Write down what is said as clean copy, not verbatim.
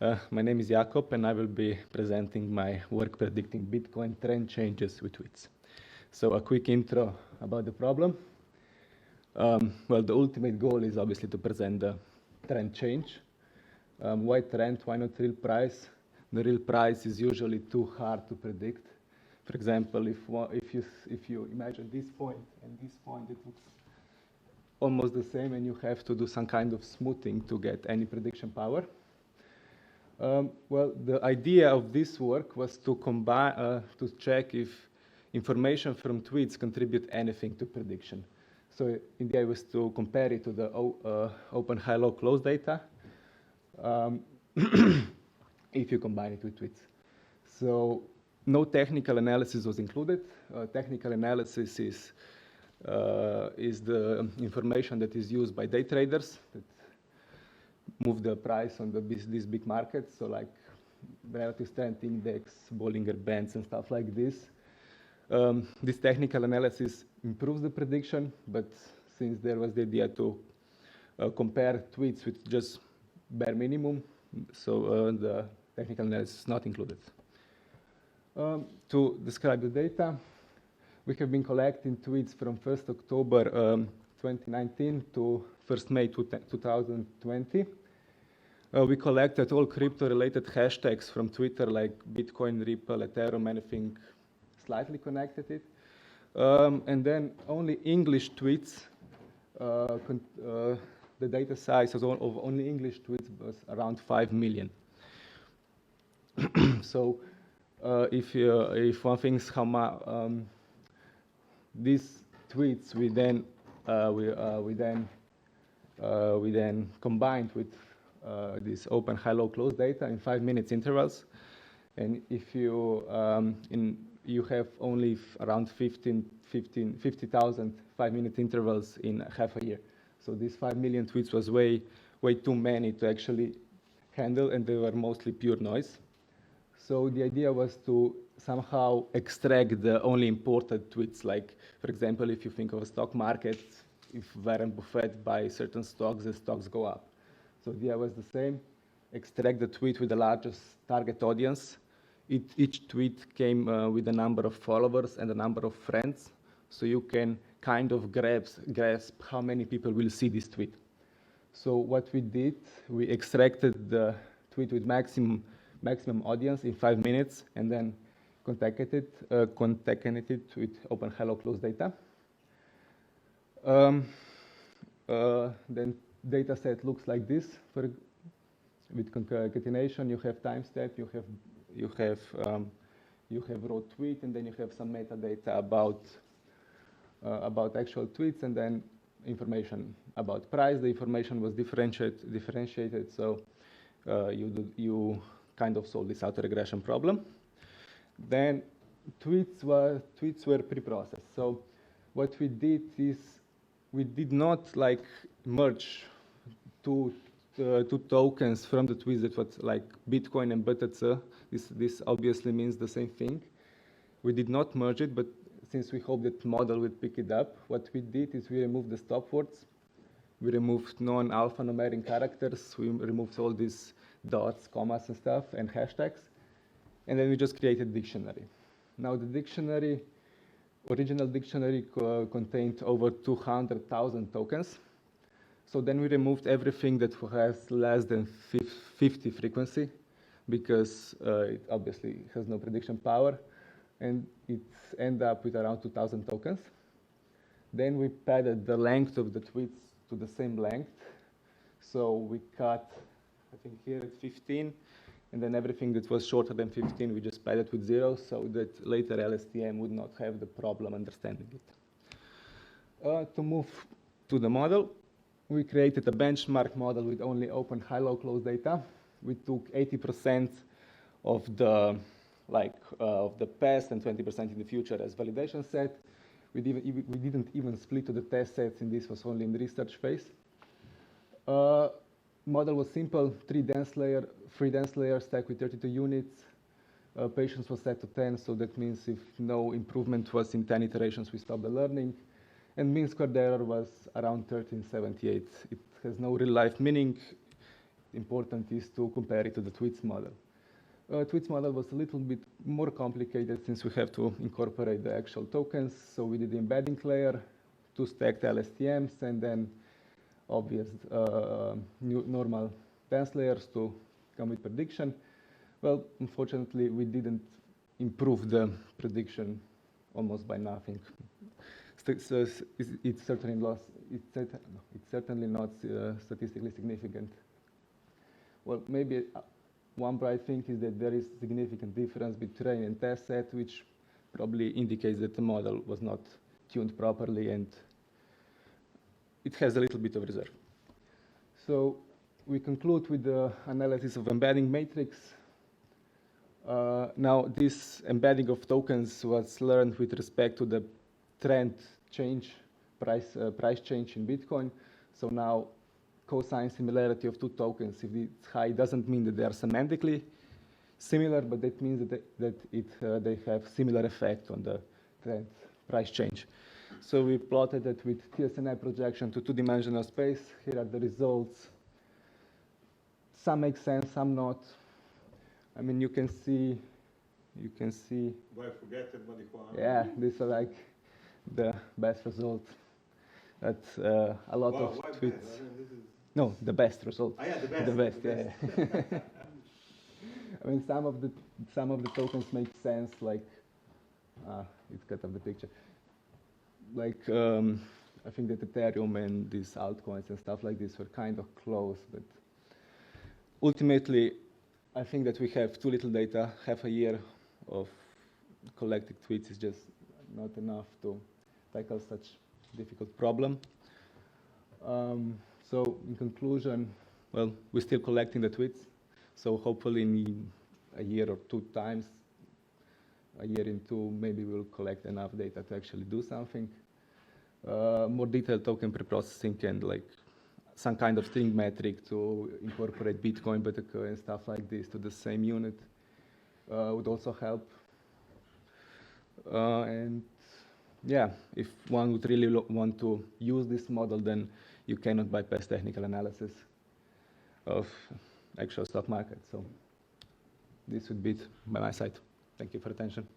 My name is Jakob, and I will be presenting my work predicting Bitcoin trend changes with tweets. So a quick intro about the problem. Well, the ultimate goal is obviously to present the trend change. Why trend? Why not real price? The real price is usually too hard to predict. For example, if you imagine this point and this point, it looks almost the same, and you have to do some kind of smoothing to get any prediction power. Well, the idea of this work was to combine, to check if information from tweets contribute anything to prediction. So the idea was to compare it to the open, high, low, close data if you combine it with tweets. So no technical analysis was included. Technical analysis is the information that is used by day traders that move the price on these big markets, so like relative strength index, Bollinger Bands, and stuff like this. This technical analysis improves the prediction, but since there was the idea to compare tweets with just bare minimum, so the technical analysis is not included. To describe the data, we have been collecting tweets from 1st October 2019 to 1st May 2020. We collected all crypto-related hashtags from Twitter, like Bitcoin, Ripple, Ethereum, anything slightly connected it. And then only English tweets, the data size of only English tweets was around 5 million. So if one thinks how much these tweets we then combined with this open, high, low, close data in 5 minutes intervals, and if you you have only around 50,000 5-minute intervals in half a year. So these 5 million tweets was way too many to actually handle, and they were mostly pure noise. So the idea was to somehow extract the only important tweets. Like, for example, if you think of a stock market, if Warren Buffett buys certain stocks, the stocks go up. So the idea was the same: extract the tweet with the largest target audience. Each tweet came with a number of followers and a number of friends, so you can kind of grasp how many people will see this tweet. So what we did, we extracted the tweet with maximum audience in 5 minutes, and then concatenated it with open, high, low, close data. Then data set looks like this. With concatenation, you have timestamp, you have raw tweet, and then you have some metadata about actual tweets, and then information about price. The information was differentiated, so you kind of solve this autoregression problem. Then tweets were pre-processed. So what we did is we did not like merge two tokens from the tweets that was like Bitcoin and BTC. This obviously means the same thing. We did not merge it, but since we hope that model would pick it up, what we did is we removed the stop words. We removed non-alphanumeric characters. We removed all these dots, commas, and stuff, and hashtags. And then we just created a dictionary. Now the original dictionary contained over 200,000 tokens. So then we removed everything that has less than 50 frequency, because it obviously has no prediction power, and it ended up with around 2,000 tokens. Then we padded the length of the tweets to the same length. So we cut, I think here at 15, and then everything that was shorter than 15, we just padded with 0, so that later LSTM would not have the problem understanding it. To move to the model, we created a benchmark model with only open, high, low, close data. We took 80% of the past and 20% in the future as validation set. We didn't even split to the test sets, and this was only in the research phase. Model was simple: 3 dense layers stacked with 32 units. Patience was set to 10, so that means if no improvement was in 10 iterations, we stopped the learning. And mean squared error was around 1378. It has no real life meaning. important is to compare it to the tweets model. Tweets model was a little bit more complicated since we have to incorporate the actual tokens. So we did the embedding layer, 2 stacked LSTMs, and then obvious normal dense layers to come with prediction. Well, unfortunately, we didn't improve the prediction almost by nothing. So it's certainly not statistically significant. Well, maybe one bright thing is that there is significant difference between train and test set, which probably indicates that the model was not tuned properly and it has a little bit of reserve. So we conclude with the analysis of embedding matrix. Now this embedding of tokens was learned with respect to the trend change, price change in Bitcoin. So now cosine similarity of two tokens, if it's high, doesn't mean that they are semantically similar, but that means that they have similar effect on the trend price change. So we plotted it with TSNI projection to two-dimensional space. Here are the results. Some make sense, some not. I mean, you can see. Why forget it, marijuana? Yeah, these are like the best result. That's a lot of tweets. I mean, this is... No, the best result. Ah, yeah, the best. The best, yeah. I mean, some of the tokens make sense. Like, it's cut off the picture. Like, I think that Ethereum and these altcoins and stuff like this were kind of close, but ultimately, I think that we have too little data. Half a year of collected tweets is just not enough to tackle such difficult problem. So in conclusion, well, we're still collecting the tweets. So hopefully in a year or two times, a year into, maybe we'll collect enough data to actually do something. More detailed token preprocessing and like some kind of string metric to incorporate Bitcoin, BTC, and stuff like this to the same unit would also help. And yeah, if one would really want to use this model, then you cannot bypass technical analysis of actual stock market. So this would be it by my side. Thank you for attention.